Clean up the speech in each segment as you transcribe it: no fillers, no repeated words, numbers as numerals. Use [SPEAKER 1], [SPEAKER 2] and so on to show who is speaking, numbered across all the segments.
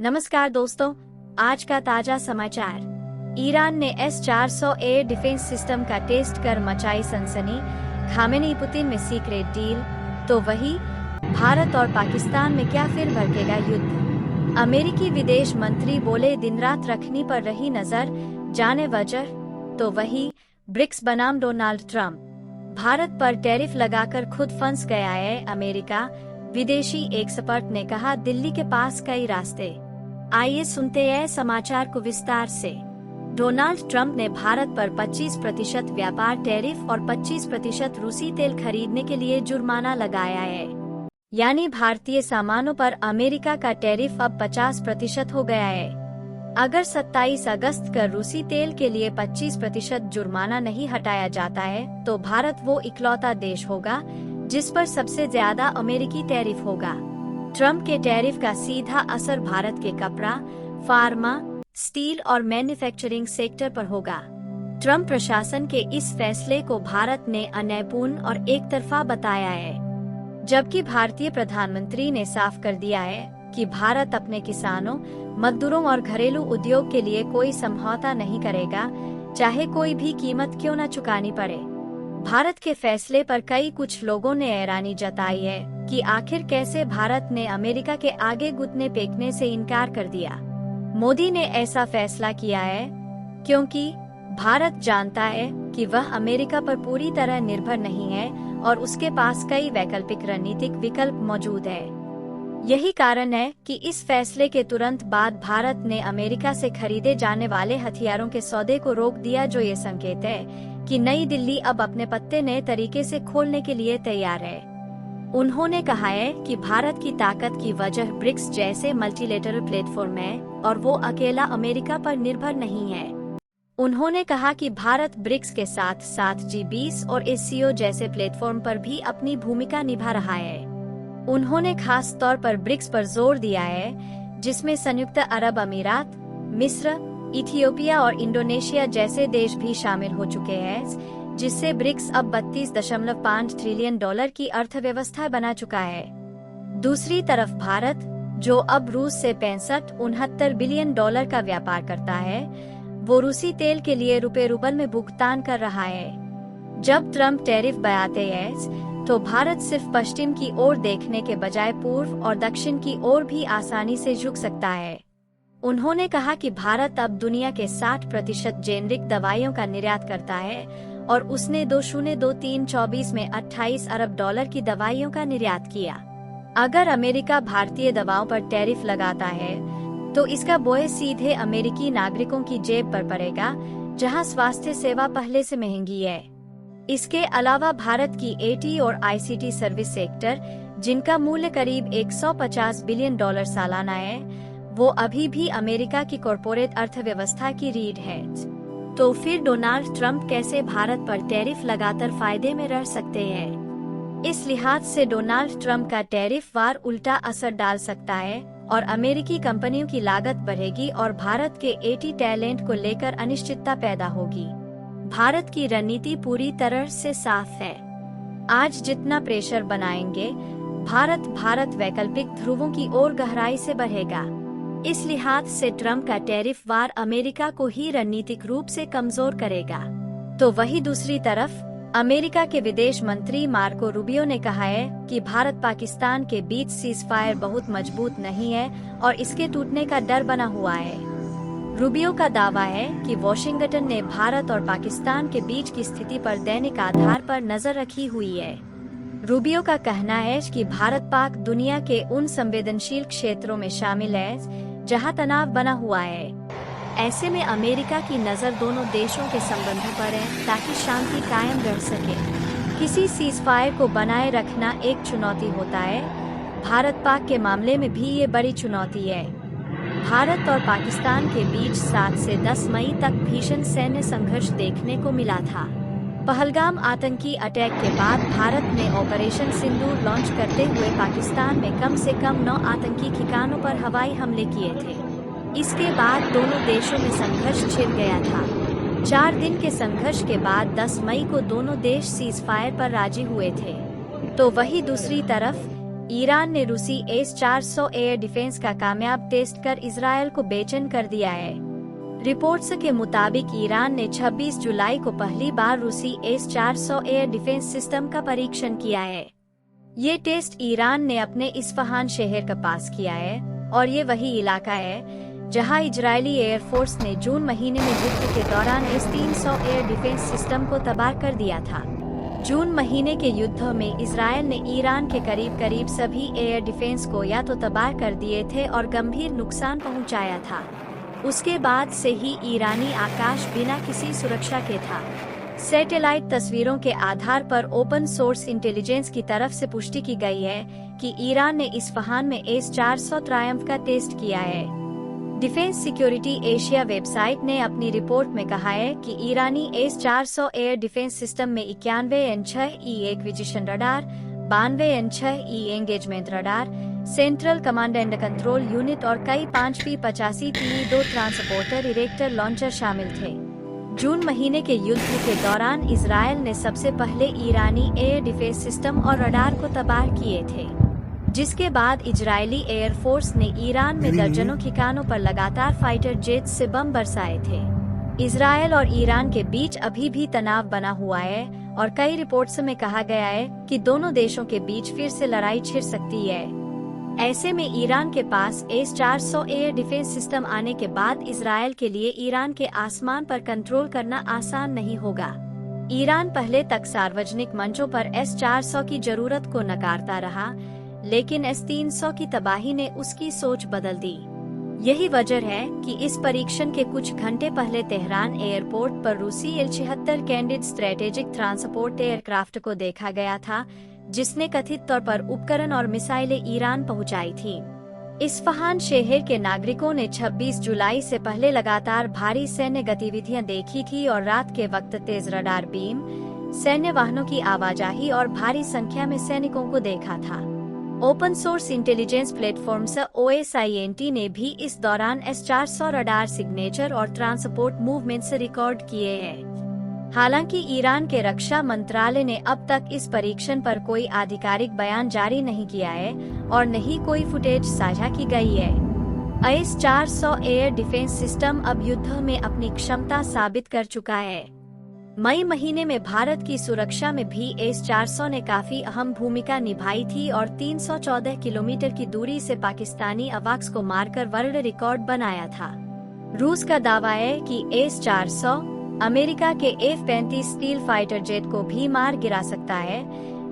[SPEAKER 1] नमस्कार दोस्तों, आज का ताजा समाचार। ईरान ने S-400 एयर डिफेंस सिस्टम का टेस्ट कर मचाई सनसनी। खामेनी पुतिन में सीक्रेट डील। तो वही भारत और पाकिस्तान में क्या फिर भड़केगा युद्ध। अमेरिकी विदेश मंत्री बोले दिन रात रखनी पर रही नजर, जाने वजह। तो वही ब्रिक्स बनाम डोनाल्ड ट्रंप। भारत पर टैरिफ लगाकर खुद फंस गया है अमेरिका। विदेशी एक्सपर्ट ने कहा दिल्ली के पास कई रास्ते। आइए सुनते हैं समाचार को विस्तार से। डोनाल्ड ट्रंप ने भारत पर 25% व्यापार टैरिफ और 25% रूसी तेल खरीदने के लिए जुर्माना लगाया है। यानी भारतीय सामानों पर अमेरिका का टैरिफ अब 50% हो गया है। अगर 27 अगस्त को रूसी तेल के लिए 25% जुर्माना नहीं हटाया जाता है तो भारत वो इकलौता देश होगा जिस पर सबसे ज्यादा अमेरिकी टैरिफ होगा। ट्रंप के टैरिफ का सीधा असर भारत के कपड़ा, फार्मा, स्टील और मैन्युफैक्चरिंग सेक्टर पर होगा। ट्रंप प्रशासन के इस फैसले को भारत ने अन्यायपूर्ण और एक तरफा बताया है, जबकि भारतीय प्रधानमंत्री ने साफ कर दिया है कि भारत अपने किसानों, मजदूरों और घरेलू उद्योग के लिए कोई समझौता नहीं करेगा, चाहे कोई भी कीमत क्यों न चुकानी पड़े। भारत के फैसले पर कुछ लोगों ने हैरानी जताई है कि आखिर कैसे भारत ने अमेरिका के आगे घुटने टेकने से इनकार कर दिया। मोदी ने ऐसा फैसला किया है क्योंकि भारत जानता है कि वह अमेरिका पर पूरी तरह निर्भर नहीं है और उसके पास कई वैकल्पिक रणनीतिक विकल्प मौजूद है। यही कारण है कि इस फैसले के तुरंत बाद भारत ने अमेरिका से खरीदे जाने वाले हथियारों के सौदे को रोक दिया, जो ये संकेत है कि नई दिल्ली अब अपने पत्ते नए तरीके से खोलने के लिए तैयार है। उन्होंने कहा है कि भारत की ताकत की वजह ब्रिक्स जैसे मल्टीलेटरल प्लेटफॉर्म है और वो अकेला अमेरिका पर निर्भर नहीं है। उन्होंने कहा कि भारत ब्रिक्स के साथ साथ G20 और SCO जैसे प्लेटफॉर्म पर भी अपनी भूमिका निभा रहा है। उन्होंने खास तौर पर ब्रिक्स पर जोर दिया है, जिसमें संयुक्त अरब अमीरात, मिस्र, इथियोपिया और इंडोनेशिया जैसे देश भी शामिल हो चुके हैं, जिससे ब्रिक्स अब $32.5 ट्रिलियन की अर्थव्यवस्था बना चुका है। दूसरी तरफ भारत, जो अब रूस से 65-69 बिलियन डॉलर का व्यापार करता है, वो रूसी तेल के लिए रूबल में भुगतान कर रहा है। जब ट्रंप टैरिफ बढ़ाते हैं तो भारत सिर्फ पश्चिम की ओर देखने के बजाय पूर्व और दक्षिण की ओर भी आसानी से झुक सकता है। उन्होंने कहा कि भारत अब दुनिया के 60% जेनरिक दवाइयों का निर्यात करता है और उसने 2023-24 में $28 अरब की दवाइयों का निर्यात किया। अगर अमेरिका भारतीय दवाओं पर टैरिफ लगाता है तो इसका बोझ सीधे अमेरिकी नागरिकों की जेब पर पड़ेगा, जहां स्वास्थ्य सेवा पहले से महंगी है। इसके अलावा भारत की AT और ICT सर्विस सेक्टर, जिनका मूल्य करीब $150 बिलियन सालाना है, वो अभी भी अमेरिका की कॉर्पोरेट अर्थव्यवस्था की रीढ़ है। तो फिर डोनाल्ड ट्रंप कैसे भारत पर टैरिफ लगाकर फायदे में रह सकते हैं? इस लिहाज से डोनाल्ड ट्रंप का टैरिफ वार उल्टा असर डाल सकता है और अमेरिकी कंपनियों की लागत बढ़ेगी और भारत के AT टैलेंट को लेकर अनिश्चितता पैदा होगी। भारत की रणनीति पूरी तरह से साफ है। आज जितना प्रेशर बनाएंगे, भारत वैकल्पिक ध्रुवों की ओर गहराई से बढ़ेगा। इस लिहाज से ट्रंप का टैरिफ वार अमेरिका को ही रणनीतिक रूप से कमजोर करेगा। तो वही दूसरी तरफ अमेरिका के विदेश मंत्री मार्को रूबियो ने कहा है कि भारत पाकिस्तान के बीच सीजफायर बहुत मजबूत नहीं है और इसके टूटने का डर बना हुआ है। रूबियो का दावा है कि वॉशिंगटन ने भारत और पाकिस्तान के बीच की स्थिति पर दैनिक आधार पर नजर रखी हुई है। रूबियो का कहना है कि भारत पाक दुनिया के उन संवेदनशील क्षेत्रों में शामिल है जहां तनाव बना हुआ है। ऐसे में अमेरिका की नजर दोनों देशों के संबंधों पर है ताकि शांति कायम रह सके। किसी सीजफायर को बनाए रखना एक चुनौती होता है। भारत पाक के मामले में भी ये बड़ी चुनौती है। भारत और पाकिस्तान के बीच 7 से 10 मई तक भीषण सैन्य संघर्ष देखने को मिला था। पहलगाम आतंकी अटैक के बाद भारत ने ऑपरेशन सिंदूर लॉन्च करते हुए पाकिस्तान में कम से कम 9 आतंकी ठिकानों पर हवाई हमले किए थे। इसके बाद दोनों देशों में संघर्ष छिड़ गया था। 4 दिन के संघर्ष के बाद 10 मई को दोनों देश सीजफायर पर राजी हुए थे। तो वही दूसरी तरफ ईरान ने रूसी S-400 एयर डिफेंस का कामयाब टेस्ट कर इजरायल को बेचैन कर दिया है। रिपोर्ट्स के मुताबिक ईरान ने 26 जुलाई को पहली बार रूसी S-400 एयर डिफेंस सिस्टम का परीक्षण किया है। ये टेस्ट ईरान ने अपने इस्फहान शहर के पास किया है और ये वही इलाका है जहां इजरायली एयरफोर्स ने जून महीने में युद्ध के दौरान S-300 एयर डिफेंस सिस्टम को तबाह कर दिया था। जून महीने के युद्ध में इजरायल ने ईरान के करीब सभी एयर डिफेंस को या तो तबाह कर दिए थे और गंभीर नुकसान पहुंचाया था। उसके बाद से ही ईरानी आकाश बिना किसी सुरक्षा के था। सैटेलाइट तस्वीरों के आधार पर ओपन सोर्स इंटेलिजेंस की तरफ से पुष्टि की गई है कि ईरान ने इस्फहान में S-400 ट्रायम्फ का टेस्ट किया है। डिफेंस सिक्योरिटी एशिया वेबसाइट ने अपनी रिपोर्ट में कहा है कि ईरानी S-400 एयर डिफेंस सिस्टम में 91 N6E acquisition radar, 92 N6E engagement radar, central command and control unit और कई 5P-85 TE-2 transporter erector launcher शामिल थे। जून महीने के युद्ध के दौरान इजरायल ने सबसे पहले ईरानी एयर डिफेंस सिस्टम और रडार को तबाह किए थे, जिसके बाद इजरायली एयरफोर्स ने ईरान में दर्जनों ठिकानों पर लगातार फाइटर जेट से बम बरसाए थे। इजरायल और ईरान के बीच अभी भी तनाव बना हुआ है और कई रिपोर्ट्स में कहा गया है कि दोनों देशों के बीच फिर से लड़ाई छिड़ सकती है। ऐसे में ईरान के पास S-400 एयर डिफेंस सिस्टम आने के बाद इजरायल के लिए ईरान के आसमान पर कंट्रोल करना आसान नहीं होगा। ईरान पहले तक सार्वजनिक मंचों पर S-400 की जरूरत को नकारता रहा, लेकिन S-300 की तबाही ने उसकी सोच बदल दी। यही वजह है कि इस परीक्षण के कुछ घंटे पहले तेहरान एयरपोर्ट पर रूसी L-76 candid strategic transport aircraft को देखा गया था, जिसने कथित तौर पर उपकरण और मिसाइलें ईरान पहुंचाई थी। इस्फहान शहर के नागरिकों ने 26 जुलाई से पहले लगातार भारी सैन्य गतिविधियां देखी थी और रात के वक्त तेज रडार बीम, सैन्य वाहनों की आवाजाही और भारी संख्या में सैनिकों को देखा था। Open source intelligence platforms OSINT ने भी इस दौरान S-400 रडार सिग्नेचर और ट्रांसपोर्ट मूवमेंट्स रिकॉर्ड किए हैं। हालांकि ईरान के रक्षा मंत्रालय ने अब तक इस परीक्षण पर कोई आधिकारिक बयान जारी नहीं किया है और न ही कोई फुटेज साझा की गई है। S-400 एयर डिफेंस सिस्टम अब युद्ध में अपनी क्षमता साबित कर चुका है। मई महीने में भारत की सुरक्षा में भी S-400 ने काफी अहम भूमिका निभाई थी और 314 किलोमीटर की दूरी से पाकिस्तानी अवाक्स को मारकर वर्ल्ड रिकॉर्ड बनाया था। रूस का दावा है कि S-400 अमेरिका के F-35 स्टील फाइटर जेट को भी मार गिरा सकता है,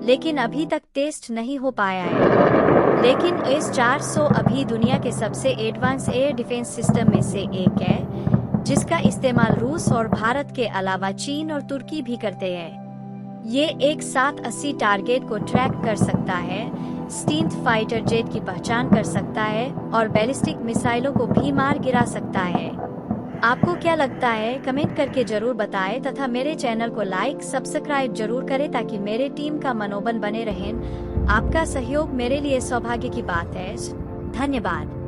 [SPEAKER 1] लेकिन अभी तक टेस्ट नहीं हो पाया है। लेकिन S-400 अभी दुनिया के सबसे एडवांस एयर डिफेंस सिस्टम में से एक है, जिसका इस्तेमाल रूस और भारत के अलावा चीन और तुर्की भी करते हैं। ये एक साथ 80 टारगेट को ट्रैक कर सकता है, स्टील्थ फाइटर जेट की पहचान कर सकता है और बैलिस्टिक मिसाइलों को भी मार गिरा सकता है। आपको क्या लगता है, कमेंट करके जरूर बताएं तथा मेरे चैनल को लाइक सब्सक्राइब जरूर करें ताकि मेरे टीम का मनोबल बने रहे। आपका सहयोग मेरे लिए सौभाग्य की बात है। धन्यवाद।